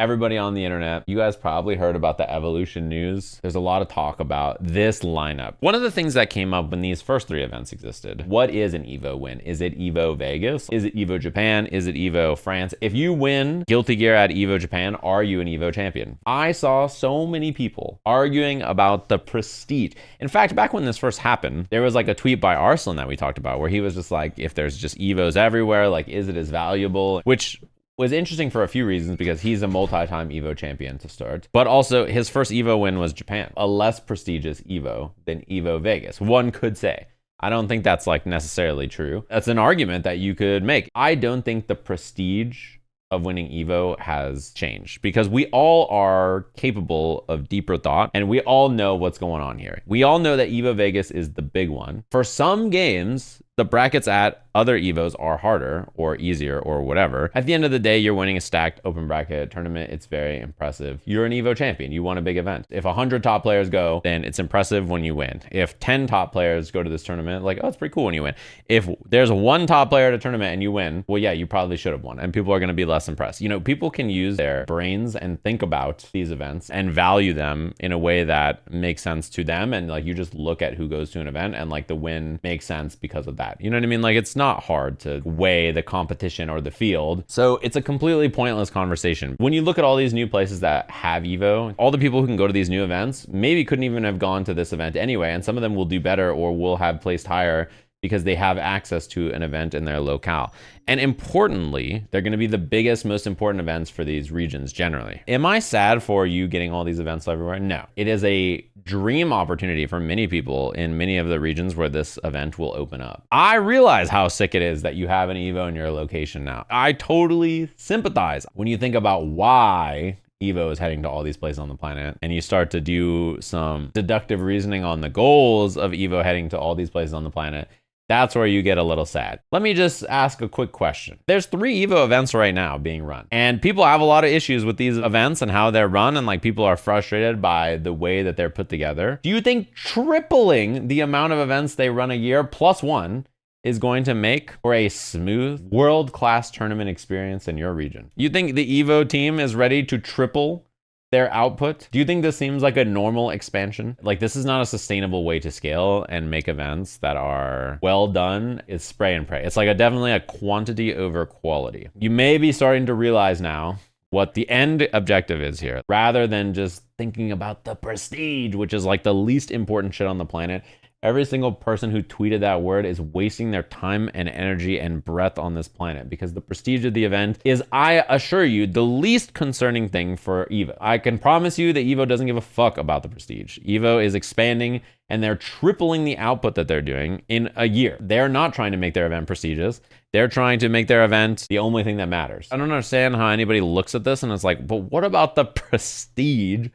Everybody on the internet, you guys probably heard about the evolution news. There's a lot of talk about this lineup. One of the things that came up when these first 3 events existed, what is an EVO win? Is it EVO Vegas? Is it EVO Japan? Is it EVO France? If you win Guilty Gear at EVO Japan, are you an EVO champion? I saw so many people arguing about the prestige. In fact, back when this first happened, there was like a tweet by Arslan that we talked about where he was just like, if there's just EVOs everywhere, like, is it as valuable? Which was interesting for a few reasons, because he's a multi-time EVO champion to start, but also his first EVO win was Japan, a less prestigious EVO than EVO Vegas, one could say. I don't think that's like necessarily true. That's an argument that you could make. I don't think the prestige of winning EVO has changed, because we all are capable of deeper thought and we all know what's going on here. We all know that EVO Vegas is the big one. For some games, the brackets at other EVOs are harder or easier or whatever. At the end of the day, you're winning a stacked open bracket tournament. It's very impressive. You're an EVO champion. You won a big event. If 100 top players go, then it's impressive when you win. If 10 top players go to this tournament, like, oh, it's pretty cool when you win. If there's 1 top player at a tournament and you win, well, yeah, you probably should have won. And people are going to be less impressed. You know, people can use their brains and think about these events and value them in a way that makes sense to them. And like, you just look at who goes to an event and like the win makes sense because of that. You know what I mean? Like, it's not hard to weigh the competition or the field. So it's a completely pointless conversation. When you look at all these new places that have EVO, all the people who can go to these new events maybe couldn't even have gone to this event anyway. And some of them will do better or will have placed higher because they have access to an event in their locale. And importantly, they're going to be the biggest, most important events for these regions generally. Am I sad for you getting all these events everywhere? No. It is a dream opportunity for many people in many of the regions where this event will open up. I realize how sick it is that you have an EVO in your location now. I totally sympathize when you think about why EVO is heading to all these places on the planet, and you start to do some deductive reasoning on the goals of EVO heading to all these places on the planet. That's where you get a little sad. Let me just ask a quick question. There's 3 EVO events right now being run, and people have a lot of issues with these events and how they're run, and like people are frustrated by the way that they're put together. Do you think tripling the amount of events they run a year plus 1 is going to make for a smooth, world-class tournament experience in your region? You think the EVO team is ready to triple their output? Do you think this seems like a normal expansion? Like, this is not a sustainable way to scale and make events that are well done. It's spray and pray. It's like definitely a quantity over quality. You may be starting to realize now what the end objective is here, rather than just thinking about the prestige, which is like the least important shit on the planet. Every single person who tweeted that word is wasting their time and energy and breath on this planet, because the prestige of the event is, I assure you, the least concerning thing for EVO. I can promise you that EVO doesn't give a fuck about the prestige. EVO is expanding and they're tripling the output that they're doing in a year. They're not trying to make their event prestigious. They're trying to make their event the only thing that matters. I don't understand how anybody looks at this and it's like, but what about the prestige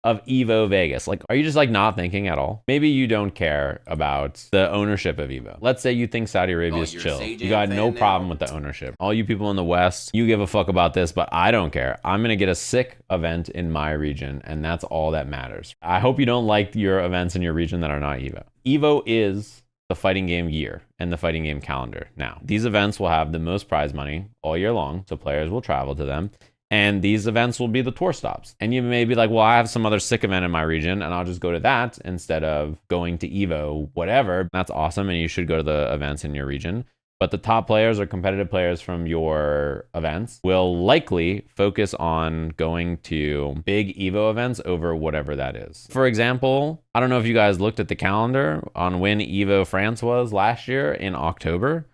of EVO Vegas? Like, are you just like not thinking at all? Maybe you don't care about the ownership of EVO. Let's say you think Saudi Arabia is chill. You got no problem with the ownership. All you people in the West, you give a fuck about this, but I don't care. I'm gonna get a sick event in my region, and that's all that matters. I hope you don't like your events in your region that are not EVO. EVO is the fighting game year and the fighting game calendar. Now, these events will have the most prize money all year long, so players will travel to them. And these events will be the tour stops. And you may be like, well, I have some other sick event in my region and I'll just go to that instead of going to EVO, whatever. That's awesome. And you should go to the events in your region. But the top players or competitive players from your events will likely focus on going to big EVO events over whatever that is. For example, I don't know if you guys looked at the calendar on when EVO France was last year in October.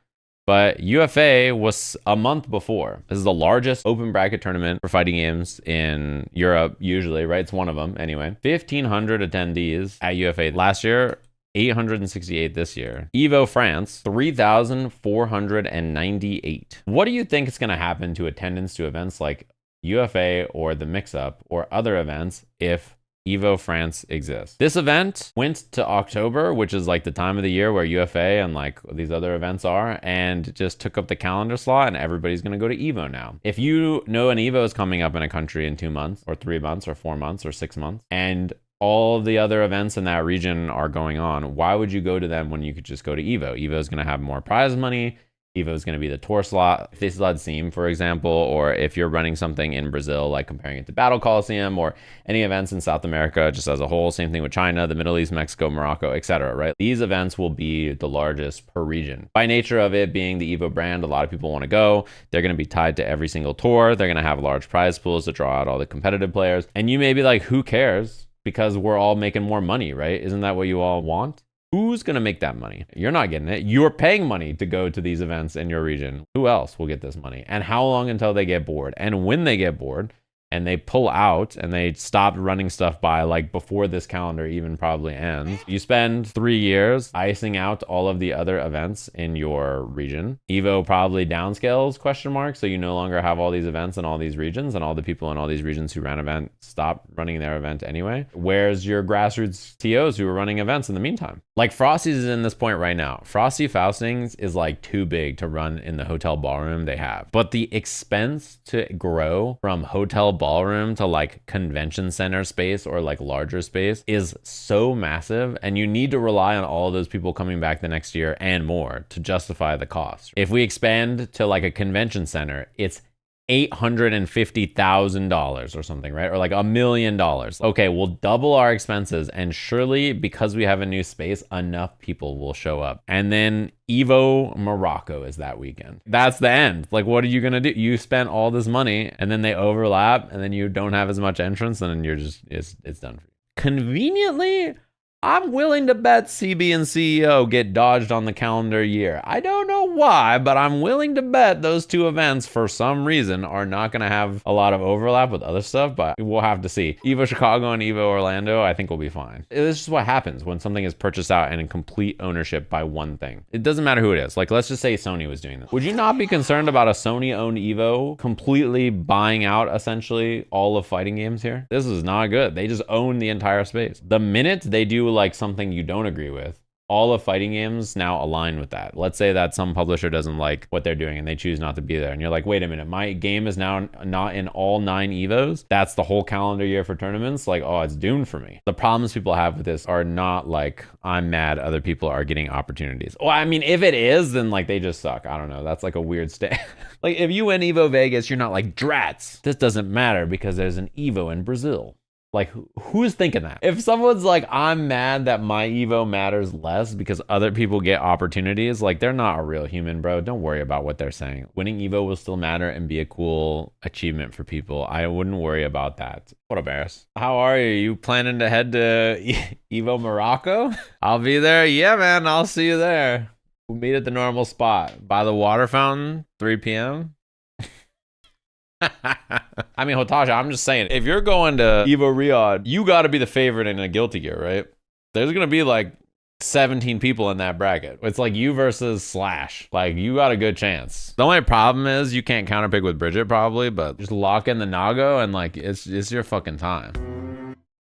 But UFA was a month before. This is the largest open bracket tournament for fighting games in Europe, usually, right? It's one of them anyway. 1,500 attendees at UFA last year, 868 this year. EVO France, 3,498. What do you think is going to happen to attendance to events like UFA or the Mix-Up or other events if EVO France exists? This event went to October, which is like the time of the year where UFA and like these other events are, and just took up the calendar slot, and everybody's going to go to EVO now. If you know an EVO is coming up in a country in 2 months or 3 months or 4 months or 6 months, and all the other events in that region are going on, why would you go to them when you could just go to EVO? EVO is going to have more prize money. EVO is going to be the tour slot. If they still had Seam, for example, or if you're running something in Brazil, like comparing it to Battle Coliseum or any events in South America, just as a whole, same thing with China, the Middle East, Mexico, Morocco, etc., right? These events will be the largest per region. By nature of it being the EVO brand, a lot of people want to go. They're going to be tied to every single tour. They're going to have large prize pools to draw out all the competitive players. And you may be like, who cares? Because we're all making more money, right? Isn't that what you all want? Who's going to make that money? You're not getting it. You're paying money to go to these events in your region. Who else will get this money? And how long until they get bored? And when they get bored and they pull out and they stop running stuff by, like before this calendar even probably ends, you spend 3 years icing out all of the other events in your region. EVO probably downscales, question mark. So you no longer have all these events in all these regions, and all the people in all these regions who ran event stop running their event anyway. Where's your grassroots TOs who are running events in the meantime? Like Frosty's is in this point right now. Frosty Faustings is like too big to run in the hotel ballroom they have. But the expense to grow from hotel ballroom to like convention center space or like larger space is so massive, and you need to rely on all of those people coming back the next year and more to justify the cost. If we expand to like a convention center, it's $850,000 or something, right? Or like $1 million. Okay, we'll double our expenses, and surely because we have a new space, enough people will show up. And then EVO Morocco is that weekend. That's the end. Like, what are you gonna do? You spent all this money and then they overlap, and then you don't have as much entrance, and then you're just, it's done for you. Conveniently, I'm willing to bet CB and CEO get dodged on the calendar year. I don't know why, but I'm willing to bet those two events for some reason are not going to have a lot of overlap with other stuff, but we'll have to see. EVO Chicago and EVO Orlando, I think will be fine. It's just what happens when something is purchased out and in complete ownership by one thing. It doesn't matter who it is. Like, let's just say Sony was doing this. Would you not be concerned about a Sony-owned EVO completely buying out essentially all of fighting games here? This is not good. They just own the entire space. The minute they do like something you don't agree with, all of fighting games now align with that. Let's say that some publisher doesn't like what they're doing and they choose not to be there, and you're like, wait a minute, my game is now not in all 9 EVOs. That's the whole calendar year for tournaments. Like, oh, it's doomed for me. The problems people have with this are not like, I'm mad other people are getting opportunities. Well, I mean, if it is, then like they just suck. I don't know. That's like a weird state. Like if you win EVO Vegas, you're not like, drats, this doesn't matter because there's an EVO in Brazil. Like, who's thinking that? If someone's like, I'm mad that my EVO matters less because other people get opportunities, like, they're not a real human, bro. Don't worry about what they're saying. Winning EVO will still matter and be a cool achievement for people. I wouldn't worry about that. What up, Barris? How are you? You planning to head to EVO Morocco? I'll be there. Yeah, man, I'll see you there. We'll meet at the normal spot by the water fountain, 3 p.m. I mean, Hotasha, I'm just saying, if you're going to EVO Riyadh, you got to be the favorite in a Guilty Gear, right? There's going to be like 17 people in that bracket. It's like you versus Slash. Like, you got a good chance. The only problem is you can't counterpick with Bridget probably, but just lock in the Nago and like, it's your fucking time.